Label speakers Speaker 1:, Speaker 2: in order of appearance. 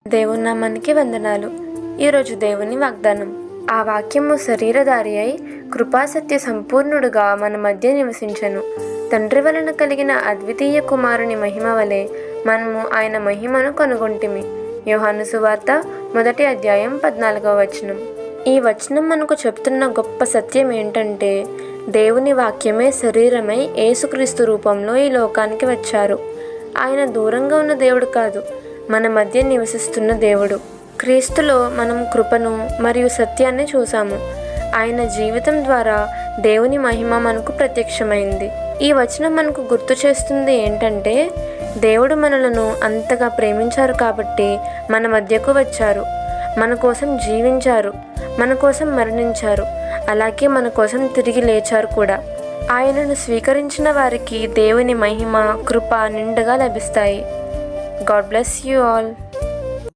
Speaker 1: దేవుని నామానికి వందనాలు. ఈరోజు దేవుని వాగ్దానం. ఆ వాక్యము శరీరధారి అయి కృపాసత్య సంపూర్ణుడుగా మన మధ్య నివసించెను. తండ్రి వలన కలిగిన అద్వితీయ కుమారుని మహిమ వలె మనము ఆయన మహిమను కనుగొంటిమి. యోహాను సువార్త 1వ అధ్యాయం 14వ వచనం. ఈ వచనం మనకు చెప్తున్న గొప్ప సత్యం ఏంటంటే, దేవుని వాక్యమే శరీరమై యేసుక్రీస్తు రూపంలో ఈ లోకానికి వచ్చారు. ఆయన దూరంగా ఉన్న దేవుడు కాదు, మన మధ్య నివసిస్తున్న దేవుడు. క్రీస్తులో మనం కృపను మరియు సత్యాన్ని చూసాము. ఆయన జీవితం ద్వారా దేవుని మహిమ మనకు ప్రత్యక్షమైంది. ఈ వచనం మనకు గుర్తు చేస్తుంది ఏంటంటే, దేవుడు మనలను అంతగా ప్రేమించారు కాబట్టి మన మధ్యకు వచ్చారు, మన కోసం జీవించారు, మన కోసం మరణించారు, అలాగే మన కోసం తిరిగి లేచారు కూడా. ఆయనను స్వీకరించిన వారికి దేవుని మహిమ, కృప నిండుగా లభిస్తాయి. God bless you all.